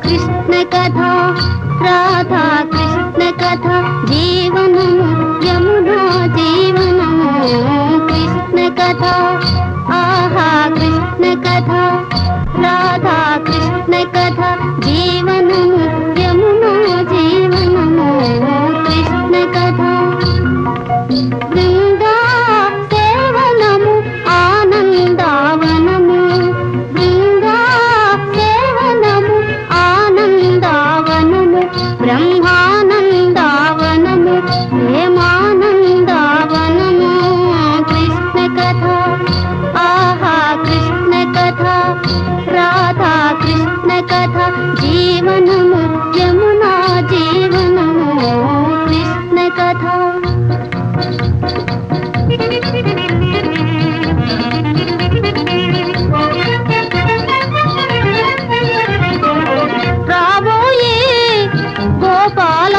కృష్ణ కథ రాధా కృష్ణ కథ జీవనము యమునా జీవనము కృష్ణ కథ ఆహా కృష్ణ కథ రాధా కృష్ణ కథ జీవనము యమునా జీవనము కృష్ణ కథ బృందా సేవనము ఆనందావనము బృందా సేవనము ఆనందావనము బ్రహ్మానందావనము ప్రేమానందావనము కృష్ణ కథ ఆహా కృష్ణ కథ రాధా కృష్ణ కథ జీవనము యమునా జీవనము కృష్ణ కథ రాబోయే గోపాల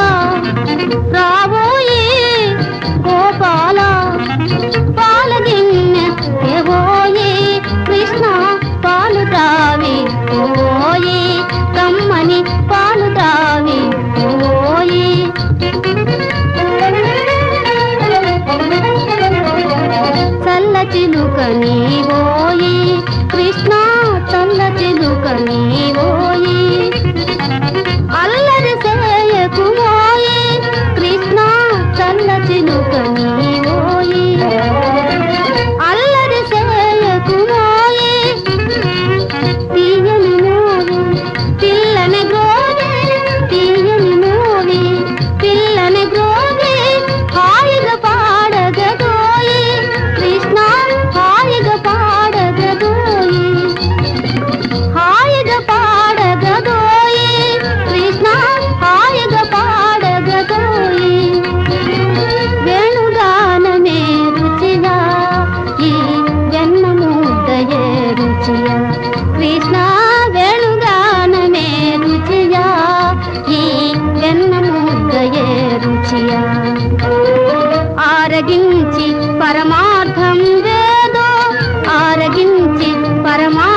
రాబోయే గోపాల పాలగిన్నె ఏవోయే కృష్ణ పాలు తావి ఓయే కమ్మని పాలు తావి ఓయే చల్ల చిలుక నీవోయే కృష్ణ చల్ల చిలుక నీవోయే అల్లరి సేయకు మోయే కృష్ణ చల్ల చిలుక నీవోయే అల్లరి సేయకు మోయే తీయని మోయే పిల్లని గ్రోవే తీయని మోయే పిల్లని గ్రోవే హాయిగా పాడగదోయే కృష్ణ హాయిగా పాడగదోయే హాయిగా పాడగదోయే కృష్ణ హాయిగా పాడగదోయే వేణుగానమే రుచిగా ఈ వెన్న ముద్దయే రుచియా కృష్ణ వేణుగానమే రుచియా ఈ వెన్న ముద్దయే రుచియా ఆరగించి పరమార్థం వేదో ఆరగించి పరమా